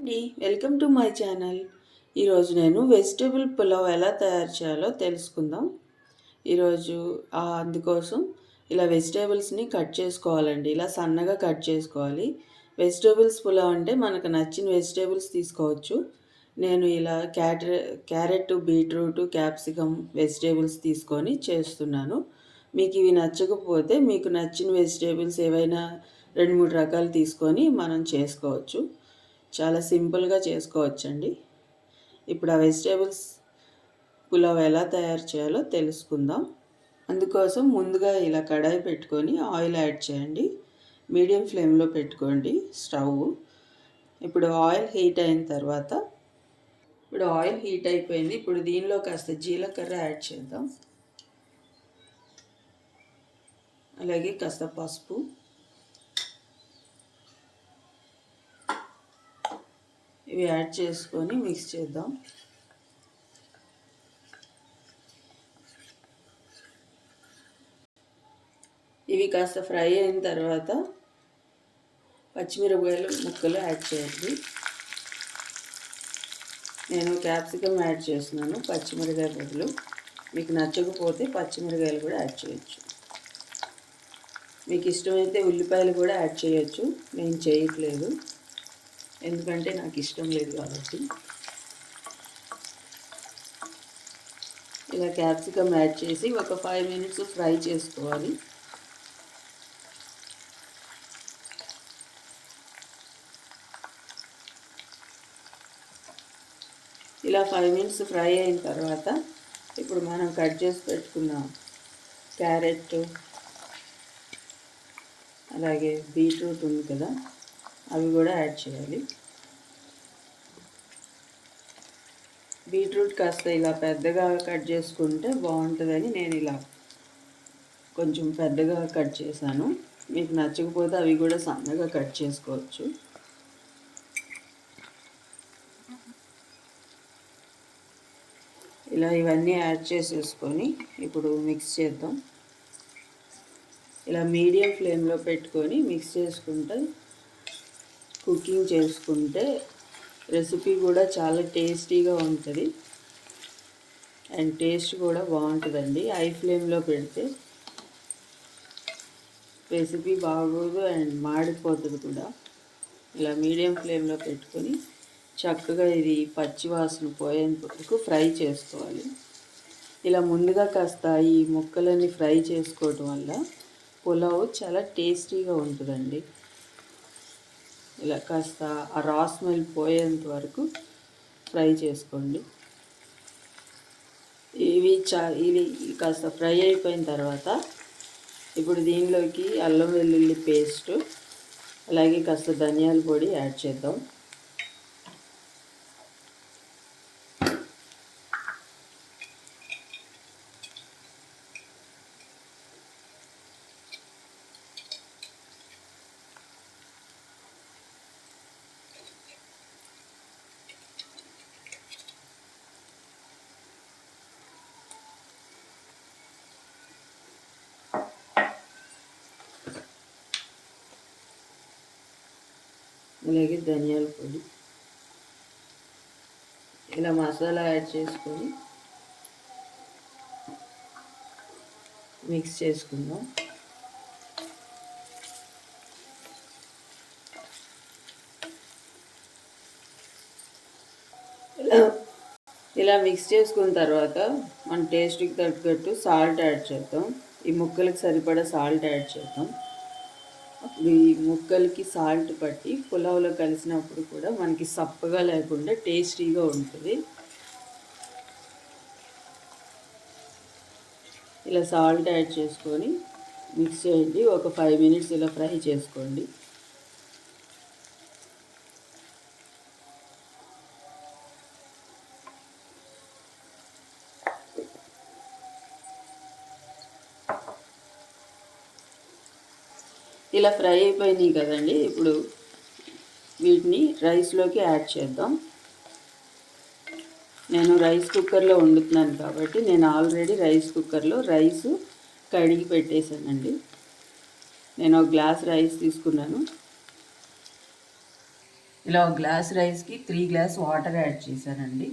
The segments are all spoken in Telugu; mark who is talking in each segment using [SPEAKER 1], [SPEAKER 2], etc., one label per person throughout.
[SPEAKER 1] అండి, వెల్కమ్ టు మై ఛానల్. ఈరోజు నేను వెజిటేబుల్ పులావ్ ఎలా తయారు చేయాలో తెలుసుకుందాం. ఈరోజు అందుకోసం ఇలా వెజిటేబుల్స్ని కట్ చేసుకోవాలండి. ఇలా సన్నగా కట్ చేసుకోవాలి. వెజిటేబుల్స్ పులావ్ అంటే మనకు నచ్చిన వెజిటేబుల్స్ తీసుకోవచ్చు. నేను ఇలా క్యారెట్, బీట్రూట్, క్యాప్సికమ్ వెజిటేబుల్స్ తీసుకొని చేస్తున్నాను. మీకు ఇవి నచ్చకపోతే మీకు నచ్చిన వెజిటేబుల్స్ ఏవైనా 2-3 రకాలు తీసుకొని మనం చేసుకోవచ్చు. చాలా సింపుల్గా చేసుకోవచ్చండి. ఇప్పుడు ఆ వెజిటేబుల్స్ పులావ్ ఎలా తయారు చేయాలో తెలుసుకుందాం. అందుకోసం ముందుగా ఇలా కడాయి పెట్టుకొని ఆయిల్ యాడ్ చేయండి. మీడియం ఫ్లేమ్లో పెట్టుకోండి స్టవ్. ఇప్పుడు ఆయిల్ హీట్ అయిన తర్వాత ఆయిల్ హీట్ అయిపోయింది. ఇప్పుడు దీనిలో కాస్త జీలకర్ర యాడ్ చేద్దాం. అలాగే కాస్త పసుపు, ఇవి యాడ్ చేసుకొని మిక్స్ చేద్దాం. ఇవి కాస్త ఫ్రై అయిన తర్వాత పచ్చిమిరపకాయలు ముక్కలు యాడ్ చేయండి. నేను క్యాప్సికమ్ యాడ్ చేస్తున్నాను పచ్చిమిరపకాయ బదులు. మీకు నచ్చకపోతే పచ్చిమిరపకాయలు కూడా యాడ్ చేయొచ్చు. మీకు ఇష్టమైతే ఉల్లిపాయలు కూడా యాడ్ చేయొచ్చు. నేను చేయట్లేదు, ఎందుకంటే నాకు ఇష్టం లేదు కాబట్టి. ఇలా క్యాప్సికమ్ యాడ్ చేసి ఒక 5 మినిట్స్ ఫ్రై చేసుకోవాలి. ఇలా 5 మినిట్స్ ఫ్రై అయిన తర్వాత ఇప్పుడు మనం కట్ చేసి పెట్టుకున్న క్యారెట్ అలాగే బీట్రూట్ ఉంది కదా, అవి కూడా యాడ్ చేయాలి. బీట్రూట్ కాస్త ఇలా పెద్దగా కట్ చేసుకుంటే బాగుంటుందని నేను ఇలా కొంచెం పెద్దగా కట్ చేశాను. మీకు నచ్చకపోతే అవి కూడా సన్నగా కట్ చేసుకోవచ్చు. ఇలా ఇవన్నీ యాడ్ చేసేసుకొని ఇప్పుడు మిక్స్ చేద్దాం. ఇలా మీడియం ఫ్లేమ్లో పెట్టుకొని మిక్స్ చేసుకుంటే కుకింగ్ చేసుకుంటే రెసిపీ కూడా చాలా టేస్టీగా ఉంటుంది అండ్ టేస్ట్ కూడా బాగుంటుందండి. హై ఫ్లేమ్లో పెడితే రెసిపీ బాగోదు అండ్ మాడిపోతుంది కూడా. ఇలా మీడియం ఫ్లేమ్లో పెట్టుకొని చక్కగా ఇది పచ్చి వాసన పోయేంత వరకు ఫ్రై చేసుకోవాలి. ఇలా ముందుగా కాస్త ఈ ముక్కలన్నీ ఫ్రై చేసుకోవటం వల్ల పులావ్ చాలా టేస్టీగా ఉంటుందండి. ఇలా కాస్త ఆ రా స్మెల్ పోయేంత వరకు ఫ్రై చేసుకోండి. ఇవి కాస్త ఫ్రై అయిపోయిన తర్వాత ఇప్పుడు దీనిలోకి అల్లం వెల్లుల్లి పేస్ట్ అలాగే కాస్త ధనియాల పొడి యాడ్ చేద్దాం. అలాగే ధనియాల పొడి, ఇలా మసాలా యాడ్ చేసుకొని మిక్స్ చేసుకుందాం. ఇలా మిక్స్ చేసుకున్న తర్వాత మన టేస్ట్కి తగ్గట్టు సాల్ట్ యాడ్ చేద్దాం. ఈ ముక్కలకి సరిపడా సాల్ట్ యాడ్ చేద్దాం. అప్పుడు ఈ ముక్కలకి సాల్ట్ పట్టి పులావ్లో కలిసినప్పుడు కూడా మనకి సప్పగా లేకుండా టేస్టీగా ఉంటుంది. ఇలా సాల్ట్ యాడ్ చేసుకొని మిక్స్ చేయండి. ఒక 5 మినిట్స్ ఇలా ఫ్రై చేసుకోండి. ఇలా ఫ్రై అయిపోయినాయి కదండి. ఇప్పుడు వీటిని రైస్లోకి యాడ్ చేద్దాం. నేను రైస్ కుక్కర్లో వండుతున్నాను కాబట్టి నేను ఆల్రెడీ రైస్ కుక్కర్లో రైస్ కడిగి పెట్టేశానండి. నేను ఒక గ్లాస్ రైస్ తీసుకున్నాను. ఇలా ఒక గ్లాస్ రైస్కి 3 గ్లాస్ వాటర్ యాడ్ చేశానండి.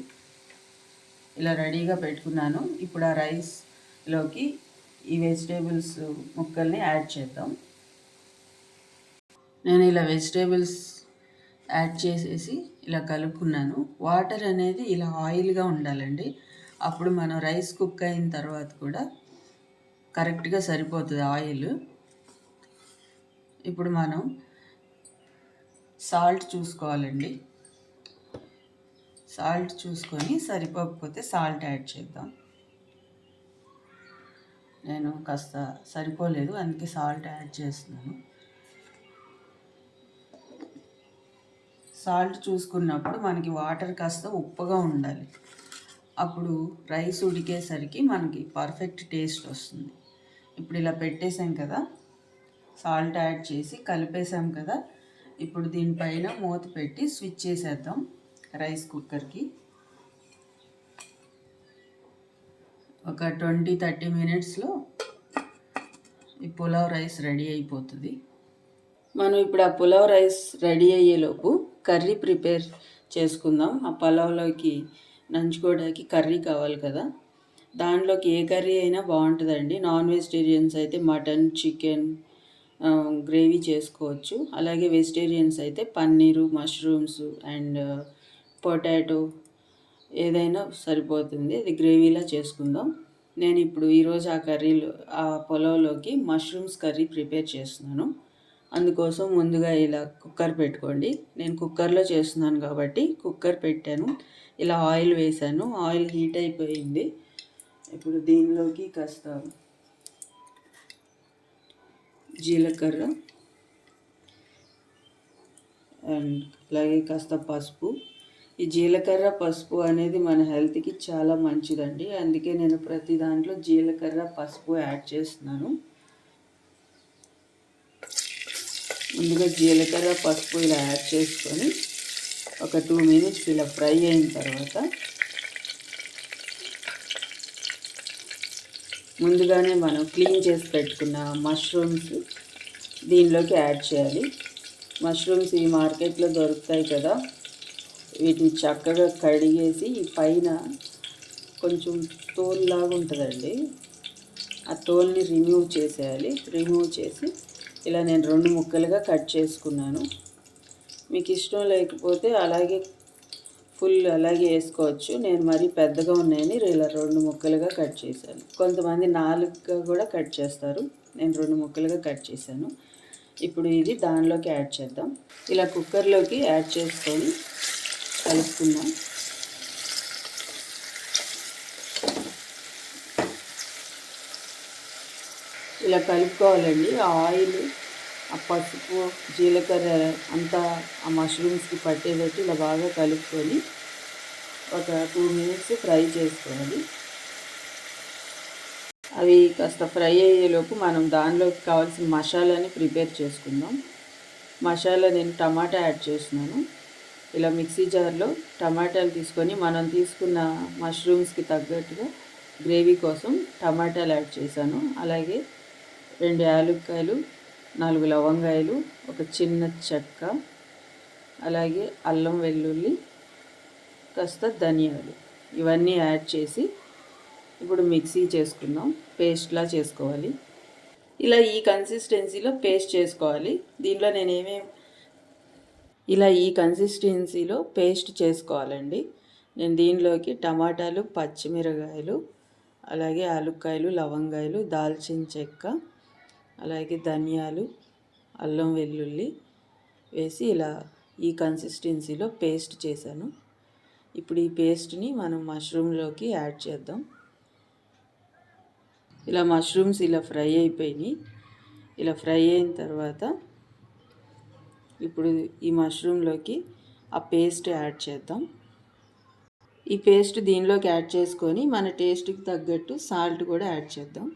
[SPEAKER 1] ఇలా రెడీగా పెట్టుకున్నాను. ఇప్పుడు ఆ రైస్లోకి ఈ వెజిటేబుల్స్ ముక్కల్ని యాడ్ చేద్దాం. నేను ఇలా వెజిటేబుల్స్ యాడ్ చేసేసి ఇలా కలుపుకున్నాను. వాటర్ అనేది ఇలా ఆయిల్గా ఉండాలండి. అప్పుడు మనం రైస్ కుక్ అయిన తర్వాత కూడా కరెక్ట్గా సరిపోతుంది ఆయిల్. ఇప్పుడు మనం సాల్ట్ చూసుకోవాలండి. సాల్ట్ చూసుకొని సరిపోకపోతే సాల్ట్ యాడ్ చేద్దాం. నేను కాస్త సరిపోలేదు, అందుకే సాల్ట్ యాడ్ చేస్తున్నాను. సాల్ట్ చూసుకున్నప్పుడు మనకి వాటర్ కాస్త ఉప్పుగా ఉండాలి. అప్పుడు రైస్ ఉడికేసరికి మనకి పర్ఫెక్ట్ టేస్ట్ వస్తుంది. ఇప్పుడు ఇలా పెట్టేసాం కదా, సాల్ట్ యాడ్ చేసి కలిపేసాం కదా. ఇప్పుడు దీనిపైన మూత పెట్టి స్విచ్ చేసేద్దాం రైస్ కుక్కర్కి. ఒక 20-30 మినిట్స్లో ఈ పులావ్ రైస్ రెడీ అయిపోతుంది. మనం ఇప్పుడు ఆ పులావ్ రైస్ రెడీ అయ్యేలోపు కర్రీ ప్రిపేర్ చేసుకుందాం. ఆ పులావ్లోకి నంచుకోవడానికి కర్రీ కావాలి కదా. దాంట్లోకి ఏ కర్రీ అయినా బాగుంటుందండి. నాన్ వెజిటేరియన్స్ అయితే మటన్, చికెన్ గ్రేవీ చేసుకోవచ్చు. అలాగే వెజిటేరియన్స్ అయితే పన్నీరు, మష్రూమ్స్ అండ్ పొటాటో ఏదైనా సరిపోతుంది. అది గ్రేవీలా చేసుకుందాం. నేను ఇప్పుడు ఈరోజు ఆ పులావ్లోకి మష్రూమ్స్ కర్రీ ప్రిపేర్ చేస్తున్నాను. అందుకోసం ముందుగా ఇలా కుక్కర్ పెట్టుకోండి. నేను కుక్కర్లో చేస్తున్నాను కాబట్టి కుక్కర్ పెట్టాను. ఇలా ఆయిల్ వేసాను. ఆయిల్ హీట్ అయిపోయింది. ఇప్పుడు దీనిలోకి కాస్త జీలకర్ర అండ్ అలాగే కాస్త పసుపు. ఈ జీలకర్ర పసుపు అనేది మన హెల్త్కి చాలా మంచిదండి. అందుకే నేను ప్రతి దాంట్లో జీలకర్ర పసుపు యాడ్ చేస్తున్నాను. ముందుగా జీలకర్ర పసుపు ఇలా యాడ్ చేసుకొని ఒక 2 మినిట్స్ ఇలా ఫ్రై అయిన తర్వాత ముందుగానే మనం క్లీన్ చేసి పెట్టుకున్న మష్రూమ్స్ దీనిలోకి యాడ్ చేయాలి. మష్రూమ్స్ ఈ మార్కెట్లో దొరుకుతాయి కదా, వీటిని చక్కగా కడిగేసి ఈ పైన కొంచెం తోలులాగా ఉంటుందండి, ఆ తోలుని రిమూవ్ చేసేయాలి. రిమూవ్ చేసి ఇలా నేను 2 ముక్కలుగా కట్ చేసుకున్నాను. మీకు ఇష్టం లేకపోతే అలాగే వేసుకోవచ్చు. నేను మరీ పెద్దగా ఉన్నాయని ఇలా 2 ముక్కలుగా కట్ చేశాను. కొంతమంది 4గా కూడా కట్ చేస్తారు. నేను 2 ముక్కలుగా కట్ చేశాను. ఇప్పుడు ఇది దానిలోకి యాడ్ చేద్దాం. ఇలా కుక్కర్లోకి యాడ్ చేసుకొని కలుపుకుందాం. ఇలా కలుపుకోవాలండి. ఆ ఆయిల్, ఆ పసుపు, జీలకర్ర అంతా ఆ మష్రూమ్స్కి పట్టేటట్టు ఇలా బాగా కలుపుకొని ఒక 2 మినిట్స్ ఫ్రై చేసుకోవాలి. అవి కాస్త ఫ్రై అయ్యేలోపు మనం దానిలోకి కావాల్సిన మసాలాని ప్రిపేర్ చేసుకుందాం. మసాలా నేను టమాటా యాడ్ చేస్తున్నాను. ఇలా మిక్సీ జార్లో టమాటాలు తీసుకొని మనం తీసుకున్న మష్రూమ్స్కి తగ్గట్టుగా గ్రేవీ కోసం టమాటాలు యాడ్ చేశాను. అలాగే 2 యాలక్కాయలు, 4 లవంగాయలు, ఒక చిన్న చెక్క, అలాగే అల్లం వెల్లుల్లి, కాస్త ధనియాలు ఇవన్నీ యాడ్ చేసి ఇప్పుడు మిక్సీ చేసుకుందాం. పేస్ట్లా చేసుకోవాలి. ఇలా ఈ కన్సిస్టెన్సీలో పేస్ట్ చేసుకోవాలి. దీనిలో ఇలా ఈ కన్సిస్టెన్సీలో పేస్ట్ చేసుకోవాలండి. నేను దీనిలోకి టమాటాలు, పచ్చిమిరకాయలు, అలాగే యాలక్కాయలు, లవంగాయలు, దాల్చిన చెక్క, అలాగే ధనియాలు, అల్లం వెల్లుల్లి వేసి ఇలా ఈ కన్సిస్టెన్సీలో పేస్ట్ చేశాను. ఇప్పుడు ఈ పేస్ట్ని మనం మష్రూమ్లోకి యాడ్ చేద్దాం. ఇలా మష్రూమ్స్ ఇలా ఫ్రై అయిపోయినాయి. ఇలా ఫ్రై అయిన తర్వాత ఇప్పుడు ఈ మష్రూమ్లోకి ఆ పేస్ట్ యాడ్ చేద్దాం. ఈ పేస్ట్ దీనిలోకి యాడ్ చేసుకొని మన టేస్ట్కి తగ్గట్టు సాల్ట్ కూడా యాడ్ చేద్దాం.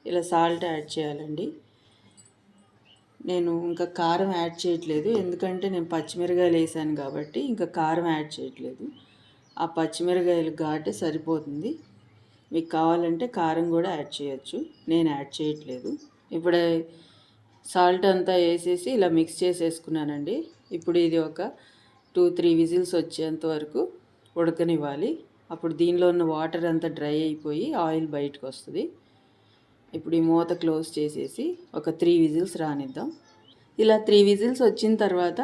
[SPEAKER 1] ఇలా సాల్ట్ యాడ్ చేయాలండి. నేను ఇంకా కారం యాడ్ చేయట్లేదు, ఎందుకంటే నేను పచ్చిమిరకాయలు వేసాను కాబట్టి ఇంకా కారం యాడ్ చేయట్లేదు. ఆ పచ్చిమిరకాయలు ఘాటే సరిపోతుంది. మీకు కావాలంటే కారం కూడా యాడ్ చేయొచ్చు, నేను యాడ్ చేయట్లేదు. ఇప్పుడు సాల్ట్ అంతా వేసేసి ఇలా మిక్స్ చేసేసుకున్నానండి. ఇప్పుడు ఇది ఒక 2-3 విజిల్స్ వచ్చేంత వరకు ఉడకనివ్వాలి. అప్పుడు దీనిలో ఉన్న వాటర్ అంతా డ్రై అయిపోయి ఆయిల్ బయటకు వస్తుంది. ఇప్పుడు ఈ మూత క్లోజ్ చేసేసి ఒక 3 విజిల్స్ రానిద్దాం. ఇలా 3 విజిల్స్ వచ్చిన తర్వాత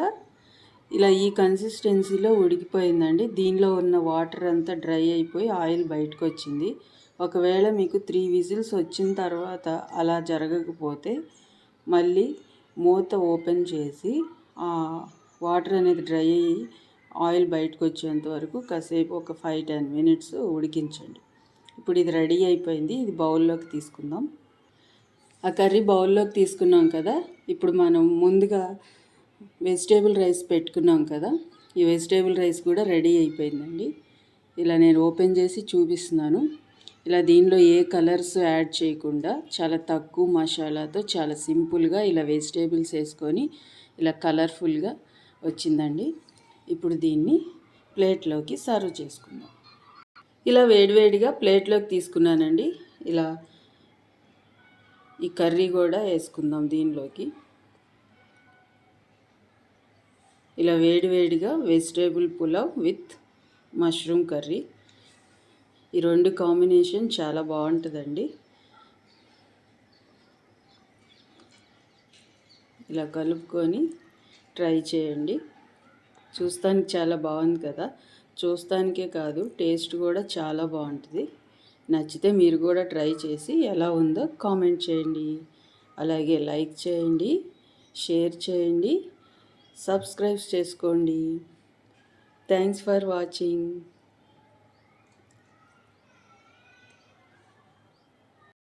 [SPEAKER 1] ఇలా ఈ కన్సిస్టెన్సీలో ఉడికిపోయిందండి. దీనిలో ఉన్న వాటర్ అంతా డ్రై అయిపోయి ఆయిల్ బయటకు వచ్చింది. ఒకవేళ మీకు 3 విజిల్స్ వచ్చిన తర్వాత అలా జరగకపోతే మళ్ళీ మూత ఓపెన్ చేసి వాటర్ అనేది డ్రై అయ్యి ఆయిల్ బయటకు వచ్చేంత వరకు కాసేపు ఒక 5-10 మినిట్స్ ఉడికించండి. ఇప్పుడు ఇది రెడీ అయిపోయింది. ఇది బౌల్లోకి తీసుకుందాం. ఆ కర్రీ బౌల్లోకి తీసుకున్నాం కదా. ఇప్పుడు మనం ముందుగా వెజిటేబుల్ రైస్ పెట్టుకున్నాం కదా. ఈ వెజిటేబుల్ రైస్ కూడా రెడీ అయిపోయిందండి. ఇలా నేను ఓపెన్ చేసి చూపిస్తున్నాను. ఇలా దీనిలో ఏ కలర్స్ యాడ్ చేయకుండా చాలా తక్కువ మసాలాతో చాలా సింపుల్గా ఇలా వెజిటేబుల్స్ వేసుకొని ఇలా కలర్ఫుల్గా వచ్చిందండి. ఇప్పుడు దీన్ని ప్లేట్లోకి సర్వ్ చేసుకుందాం. ఇలా వేడివేడిగా ప్లేట్లోకి తీసుకున్నానండి. ఇలా ఈ కర్రీ కూడా వేసుకుందాం దీనిలోకి. ఇలా వేడివేడిగా vegetable pulao with mushroom curry, ఈ రెండు కాంబినేషన్ చాలా బాగుంటుందండి. ఇలా కలుపుకొని ట్రై చేయండి. చూస్తానికి చాలా బాగుంది కదా. చూస్తానికే కాదు, టేస్ట్ కూడా చాలా బాగుంటుంది. నచ్చితే మీరు కూడా ట్రై చేసి ఎలా ఉందో కామెంట్ చేయండి. అలాగే లైక్ చేయండి, షేర్ చేయండి, సబ్స్క్రైబ్ చేసుకోండి. Thanks for watching.